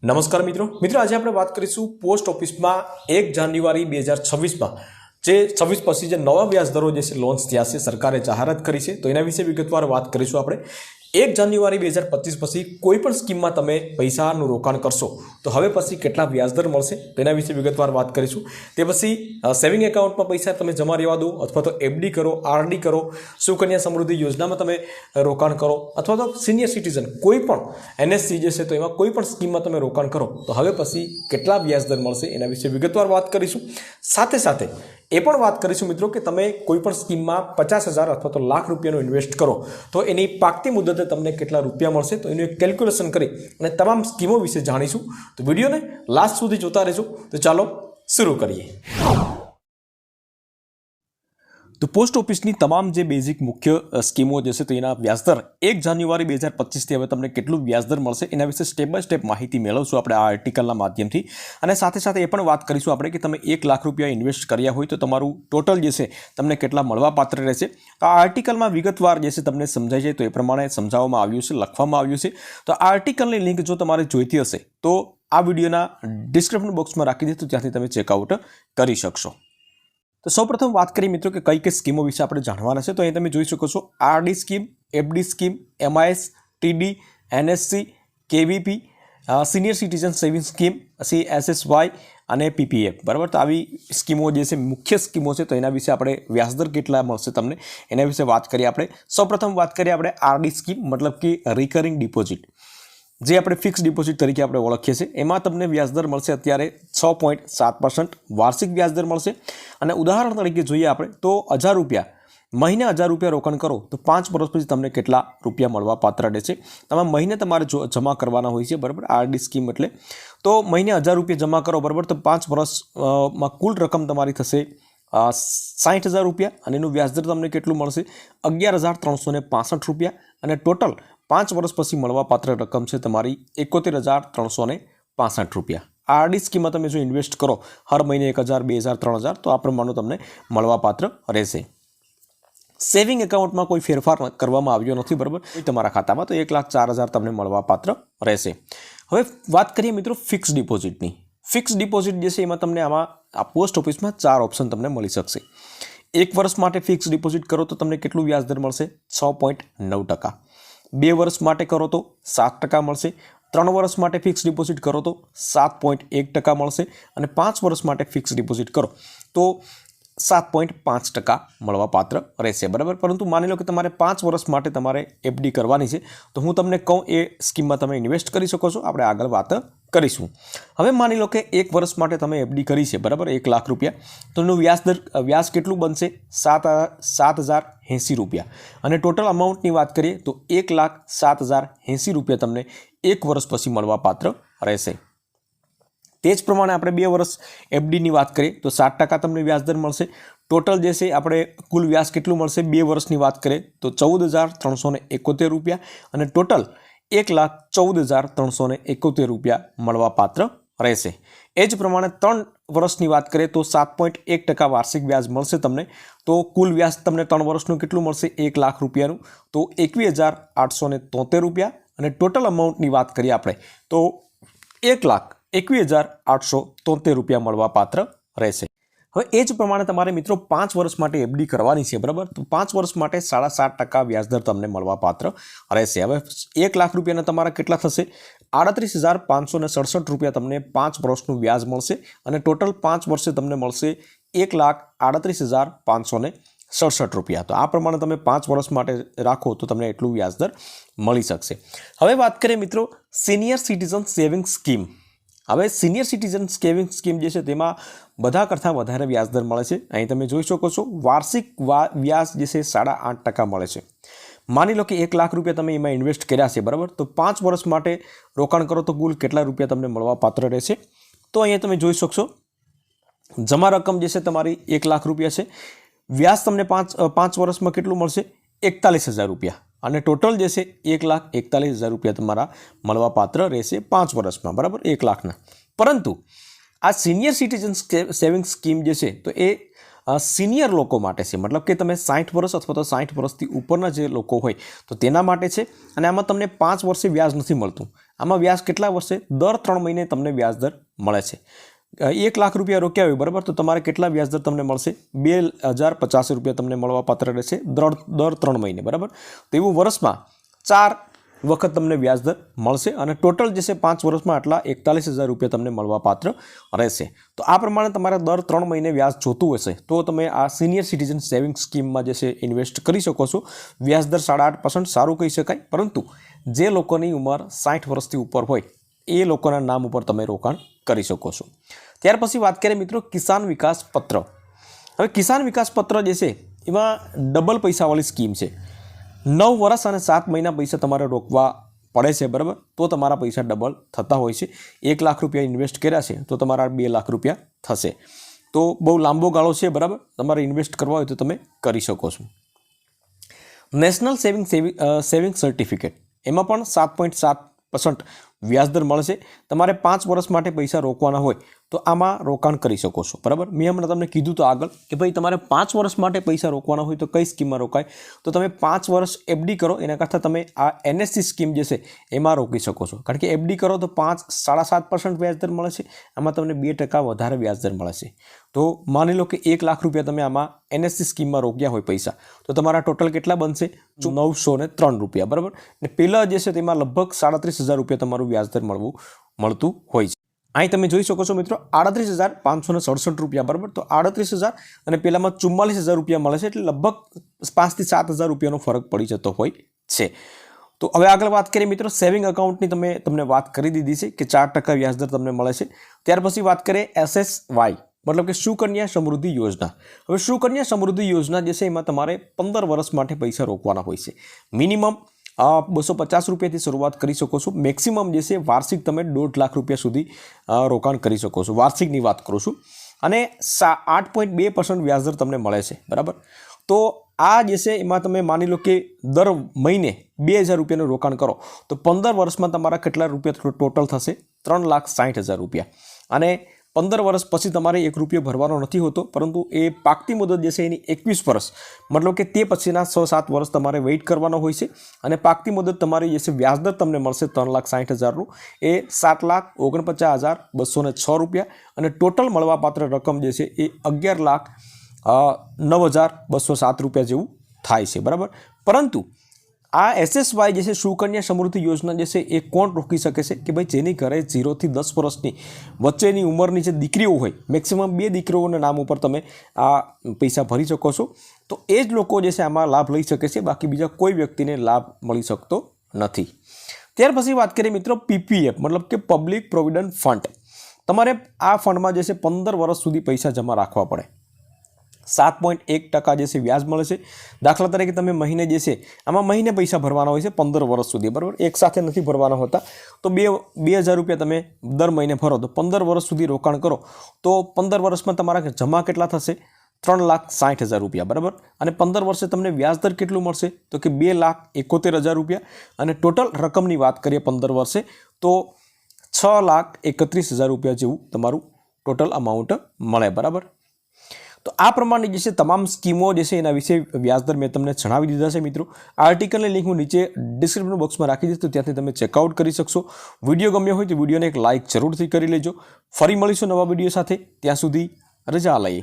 નમસ્કાર મિત્રો આજે આપણે વાત કરીશું પોસ્ટ ઓફિસમાં 1 જાન્યુઆરી 2026 જે 26 પછી જે નવા વ્યાજ દરો જે છે લોન્ચ થયા છે સરકારે જાહેરાત કરી છે તો એના વિશે વિગતવાર વાત કરીશું આપણે 1 જાન્યુઆરી 2025 પછી કોઈ પણ સ્કીમમાં તમે પૈસાનું રોકાણ કરશો તો હવે પછી કેટલા વ્યાજદર મળશે તેના વિશે વિગતવાર વાત કરીશું તે પછી સેવિંગ એકાઉન્ટમાં પૈસા તમે જમા રહેવા દો અથવા તો એફડી કરો આરડી કરો સુકન્યા સમૃદ્ધિ યોજનામાં તમે રોકાણ કરો અથવા તો સિનિયર સિટીઝન કોઈ પણ એનએસસી જે છે તો એમાં કોઈ પણ સ્કીમમાં તમે રોકાણ કરો તો હવે પછી કેટલા વ્યાજદર મળશે એના વિશે વિગતવાર વાત કરીશું સાથે સાથે એ પણ વાત કરીશું મિત્રો કે તમે કોઈ પણ સ્કીમમાં 50,000 અથવા તો લાખ રૂપિયાનો ઇન્વેસ્ટ કરો તો એની પાકતી મુદતે તમને કેટલા રૂપિયા મળશે તો એનું એક કેલ્ક્યુલેશન કરી અને તમામ સ્કીમો વિશે જાણીશું તો વિડીયોને લાસ્ટ સુધી જોતા રહેજો તો ચાલો શરૂ કરીએ તો પોસ્ટ ઓફિસની તમામ જે બેઝિક મુખ્ય સ્કીમો જે છે તો એના વ્યાજદર 1 જાન્યુઆરી 2025 થી હવે તમને કેટલું વ્યાજદર મળશે એના વિશે સ્ટેપ બાય સ્ટેપ માહિતી મેળવશું આપણે આ આર્ટિકલના માધ્યમથી અને સાથે સાથે એ પણ વાત કરીશું આપણે કે તમે 1 લાખ રૂપિયા ઇન્વેસ્ટ કર્યા હોય તો તમારું ટોટલ જે છે તમને કેટલા મળવાપાત્ર રહેશે તો આ આર્ટિકલમાં વિગતવાર જે છે તમને સમજાઈ જાય તો એ પ્રમાણે સમજાવવામાં આવ્યું છે લખવામાં આવ્યું છે તો આ આર્ટિકલની લિંક જો તમારે જોઈતી હશે તો આ વિડીયોના ડિસ્ક્રિપ્શન બોક્સમાં રાખી દે તો ત્યાંથી તમે ચેકઆઉટ કરી શકશો તો સૌપ્રથમ વાત કરીએ મિત્રો કે કઈ સ્કીમો વિશે આપણે જાણવાના છે તો અહીં તમે જોઈ શકો છો RD scheme FD scheme MIS TD NSC KVP senior citizen saving scheme પછી એસએસવાય અને પીપીએફ બરાબર તો આવી સ્કીમો જે છે મુખ્ય સ્કીમો છે તો એના વિશે આપણે વ્યાજદર કેટલા મળશે તમને એના વિશે વાત કરીએ આપણે સૌપ્રથમ વાત કરીએ આપણે આરડી સ્કીમ મતલબ કે રિકરિંગ ડિપોઝિટ જે આપણે ફિક્સ ડિપોઝિટ તરીકે આપણે ઓળખીએ છીએ એમાં તમને વ્યાજદર મળશે અત્યારે 6.7% વાર્ષિક વ્યાજદર મળશે અને ઉદાહરણ તરીકે જોઈએ આપણે તો 1000 રૂપિયા મહિને 1000 રૂપિયા રોકાણ કરો તો 5 વર્ષ પછી તમને કેટલા રૂપિયા મળવા પાત્ર રહેશે તમે મહિને તમારે જમા કરવાના હોય છે બરાબર આરડી સ્કીમ એટલે તો મહિને 1000 રૂપિયા જમા કરો બરાબર તો 5 વર્ષમાં કુલ રકમ તમારી થશે 60,000 રૂપિયા અને એનું વ્યાજદર તમને કેટલું મળશે 11,365 રૂપિયા અને ટોટલ 5 વર્ષ પછી મળવાપાત્ર રકમ છે તમારી 71,365 રૂપિયા આરડી સ્કીમમાં તમે જો ઇન્વેસ્ટ કરો હર મહિને 1,000 2,000 3,000 તો આ પ્રમાણે તમને મળવાપાત્ર રહેશે સેવિંગ એકાઉન્ટમાં કોઈ ફેરફાર કરવામાં આવ્યો નથી બરાબર તમારા ખાતામાં તો 1,04,000 તમને મળવાપાત્ર રહેશે હવે વાત કરીએ મિત્રો ફિક્સ ડિપોઝિટની ફિક્સ ડિપોઝિટ જે છે એમાં તમને આમાં આ પોસ્ટ ઓફિસમાં 4 ઓપ્શન તમને મળી શકશે 1 વર્ષ માટે ફિક્સ ડિપોઝિટ કરો તો તમને કેટલું વ્યાજદર મળશે 6.9%. 2 વર્ષ માટે કરો તો 7% મળશે 3 વર્ષ માટે ફિક્સ ડિપોઝિટ કરો તો 7.1% મળશે અને 5 વર્ષ માટે ફિક્સ ડિપોઝિટ કરો તો 7.5% મળવાપાત્ર રહેશે બરાબર પરંતુ માની લો કે તમારે 5 વર્ષ માટે તમારે એફડી કરવાની છે તો હું તમને કહું એ સ્કીમમાં તમે ઇન્વેસ્ટ કરી શકો છો આપણે આગળ વાત કરીશું હવે માની લો કે 1 વર્ષ માટે તમે એફડી કરી છે બરાબર 1 લાખ રૂપિયા તો એનું વ્યાજ કેટલું બનશે 7,080 રૂપિયા અને ટોટલ અમાઉન્ટની વાત કરીએ તો 1,07,080 રૂપિયા તમને 1 વર્ષ પછી મળવાપાત્ર રહેશે તે જ પ્રમાણે આપણે 2 વર્ષ એફડીની વાત કરીએ તો 7% તમને વ્યાજદર મળશે ટોટલ જે છે આપણે કુલ વ્યાજ કેટલું મળશે 2 વર્ષની વાત કરીએ તો 14,371 રૂપિયા અને ટોટલ 1,14,371 રૂપિયા મળવાપાત્ર રહેશે એ જ પ્રમાણે 3 વર્ષની વાત કરીએ તો 7.1% વાર્ષિક વ્યાજ મળશે તમને તો કુલ વ્યાજ તમને 3 વર્ષનું કેટલું મળશે 1 લાખ રૂપિયાનું તો 21,873 રૂપિયા અને ટોટલ અમાઉન્ટની વાત કરીએ આપણે તો 1,21,873 રૂપિયા મળવાપાત્ર રહેશે હવે એ જ પ્રમાણે તમારે મિત્રો 5 વર્ષ માટે એફડી કરવાની છે બરાબર તો 5 વર્ષ માટે 7.5% વ્યાજદર તમને મળવાપાત્ર રહેશે હવે 1 લાખ રૂપિયાના તમારા કેટલા થશે 38,567 રૂપિયા તમને 5 વર્ષનું વ્યાજ મળશે અને ટોટલ 5 વર્ષે તમને મળશે 1,38,567 રૂપિયા તો આ પ્રમાણે તમે 5 વર્ષ માટે રાખો તો તમને એટલું વ્યાજદર મળી શકશે હવે વાત કરીએ મિત્રો સિનિયર સિટીઝન સેવિંગ સ્કીમ હવે સિનિયર સિટીઝન સેવિંગ સ્કીમ જે છે તેમાં બધા કરતાં વધારે વ્યાજદર મળે છે અહીં તમે જોઈ શકો છો વાર્ષિક વ્યાજ જે છે 8.5% મળે છે માની લો કે 1 લાખ રૂપિયા તમે એમાં ઇન્વેસ્ટ કર્યા છે બરાબર તો 5 વર્ષ માટે રોકાણ કરો તો કુલ કેટલા રૂપિયા તમને મળવાપાત્ર રહેશે તો અહીંયા તમે જોઈ શકશો જમા રકમ જે છે તમારી 1 લાખ રૂપિયા છે વ્યાજ તમને 5 વર્ષમાં કેટલું મળશે 41,000 રૂપિયા અને ટોટલ જે છે 1,41,000 રૂપિયા તમારા મળવાપાત્ર રહેશે 5 વર્ષમાં બરાબર 1 લાખના પરંતુ આ સિનિયર સિટીઝન સેવિંગ સ્કીમ જે છે તો એ સિનિયર લોકો માટે છે મતલબ કે તમે 60 વર્ષ અથવા તો 60 વર્ષથી ઉપરના જે લોકો હોય તો તેના માટે છે અને આમાં તમને 5 વર્ષે વ્યાજ નથી મળતું આમાં વ્યાજ કેટલા વર્ષે? દર 3 મહિને તમને વ્યાજદર મળે છે. 1 લાખ રૂપિયા રોક્યા હોય બરાબર, તો તમારે કેટલા વ્યાજદર તમને મળશે? 2085 રૂપિયા તમને મળવા પાત્ર રહેશે દર 3 મહિને બરાબર. તો એવું વર્ષમાં 4 વખત તમને વ્યાજદર મળશે અને ટોટલ જે છે 5 વર્ષમાં આટલા 41,000 રૂપિયા તમને મળવા પાત્ર રહેશે. તો આ પ્રમાણે તમારે દર 3 મહિને વ્યાજ જોતું હશે તો તમે આ સિનિયર સિટીઝન સેવિંગ સ્કીમમાં જે છે ઇન્વેસ્ટ કરી શકો છો. વ્યાજદર 8.5% સારું કહી શકાય, પરંતુ જે લોકોની ઉંમર 60 વર્ષથી ઉપર હોય એ લોકોના નામ ઉપર તમે રોકાણ કરી શકો છો. ત્યાર પછી વાત કરીએ મિત્રો કિસાન વિકાસ પત્ર. હવે કિસાન વિકાસ પત્ર જે છે એમાં ડબલ પૈસાવાળી સ્કીમ છે. 9 વર્ષ અને 7 મહિના પૈસા તમારે રોકવા પડે છે બરાબર, તો તમારા પૈસા ડબલ થતા હોય છે. 1 લાખ રૂપિયા ઇન્વેસ્ટ કર્યા છે તો તમારા 2 લાખ રૂપિયા થશે. તો બહુ લાંબો ગાળો છે બરાબર, તમારે ઇન્વેસ્ટ કરવા હોય તો તમે કરી શકો છો. નેશનલ સેવિંગ સર્ટિફિકેટ, એમાં પણ 7.7% વ્યાજદર મળશે. તમારે 5 વર્ષ માટે પૈસા રોકવાના હોય તો આમાં રોકાણ કરી શકો છો બરાબર. મેં હમણાં તમને કીધું તો આગળ કે ભાઈ તમારે 5 વર્ષ માટે પૈસા રોકવાના હોય તો કઈ સ્કીમમાં રોકાય? તો તમે 5 વર્ષ એફડી કરો એના કરતાં તમે આ NSC સ્કીમ જે છે એમાં રોકી શકો છો. કારણ કે એફડી કરો તો 7.5% વ્યાજદર મળે છે, આમાં તમને 2% વધારે વ્યાજદર મળે છે. તો માની લો કે 1 લાખ રૂપિયા તમે આમાં NSC સ્કીમમાં રોક્યા હોય પૈસા, તો તમારા ટોટલ કેટલા બનશે? 903 રૂપિયા બરાબર. ને પેલા જે છે તેમાં લગભગ 37,000 રૂપિયા તમારું વ્યાજદર મળતું હોય છે. અહીં તમે જોઈ શકો છો મિત્રો 38,567 રૂપિયા બરાબર. તો 38,000 અને પેલામાં 44,000 રૂપિયા મળે છે, એટલે લગભગ 5 થી 7,000 રૂપિયાનો ફરક પડી જતો હોય છે. તો હવે આગળ વાત કરીએ મિત્રો સેવિંગ એકાઉન્ટની. તમને વાત કરી દીધી છે કે 4% વ્યાજદર તમને મળે છે. ત્યાર પછી વાત કરીએ SSY મતલબ કે સુકન્યા સમૃદ્ધિ યોજના. હવે સુકન્યા સમૃદ્ધિ યોજના જે છે એમાં તમારે 15 વર્ષ માટે પૈસા રોકવાના હોય છે. મિનિમમ 250 રૂપિયાથી શરૂઆત કરી શકો છો. મેક્સિમમ જે છે વાર્ષિક તમે 1.5 લાખ રૂપિયા સુધી રોકાણ કરી શકો છો. વાર્ષિકની વાત કરું છું. અને 8.2% વ્યાજદર તમને મળે છે બરાબર. તો આ જે છે એમાં તમે માની લો કે દર મહિને 2,000 રૂપિયાનું રોકાણ કરો તો 15 વર્ષમાં તમારા કેટલા રૂપિયા ટોટલ થશે? 3,60,000 રૂપિયા. અને 15 વર્ષ પછી તમારે 1 રૂપિયો ભરવાનો નથી હોતો, પરંતુ એ પાકતી મુદત જે છે એની 21 વર્ષ મતલબ કે તે પછીના 6-7 વર્ષ તમારે વેઇટ કરવાનો હોય છે. અને પાકતી મુદત તમારી જે છે વ્યાજદર તમને મળશે 3,60,000નું, એ 7,49,206 રૂપિયા. અને ટોટલ મળવાપાત્ર રકમ જે છે એ 11,09,207 રૂપિયા જેવું થાય છે બરાબર. પરંતુ આ SSY જે છે સુકન્યા સમૃદ્ધિ યોજના જે છે એ કોણ રોકી શકે છે? કે ભાઈ જેની ઘરે 0 થી 10 વર્ષની વચ્ચેની ઉંમરની જે દીકરીઓ હોય, મેક્સિમમ 2 દીકરીઓના નામ ઉપર તમે આ પૈસા ભરી શકો છો. તો એ જ લોકો જે છે આમાં લાભ લઈ શકે છે, બાકી બીજા કોઈ વ્યક્તિને લાભ મળી શકતો નથી. ત્યાર પછી વાત કરીએ મિત્રો PPF મતલબ કે પબ્લિક પ્રોવિડન્ટ ફંડ. તમારે આ ફંડમાં જે છે 15 વર્ષ સુધી પૈસા જમા રાખવા પડે. 7.1% જે છે વ્યાજ મળે છે. દાખલા તરીકે તમે મહિને જે છે આમાં મહિને પૈસા ભરવાના હોય છે 15 વર્ષ સુધી બરાબર, એક સાથે નથી ભરવાના હોતા. તો 2,000 રૂપિયા તમે દર મહિને ભરો તો 15 વર્ષ સુધી રોકાણ કરો તો 15 વર્ષમાં તમારા જમા કેટલા થશે? 3,60,000 રૂપિયા બરાબર. અને 15 વર્ષે તમને વ્યાજદર કેટલું મળશે? તો કે 2,71,000 રૂપિયા. અને ટોટલ રકમની વાત કરીએ 15 વર્ષે તો 6,31,000 રૂપિયા જેવું તમારું ટોટલ અમાઉન્ટ મળે બરાબર. તો આ પ્રમાણે જે છે તમામ સ્કીમો જે છે એના વિશે વ્યાજદર મેં તમને જણાવી દીધા છે મિત્રો. આ આર્ટિકલની લિંક હું નીચે ડિસ્ક્રિપ્શન બોક્સમાં રાખી દઈશ, તો ત્યાંથી તમે ચેકઆઉટ કરી શકશો. વિડીયો ગમ્યો હોય તો વિડીયોને એક લાઇક જરૂરથી કરી લેજો. ફરી મળીશું નવા વિડીયો સાથે, ત્યાં સુધી રજા લઈએ.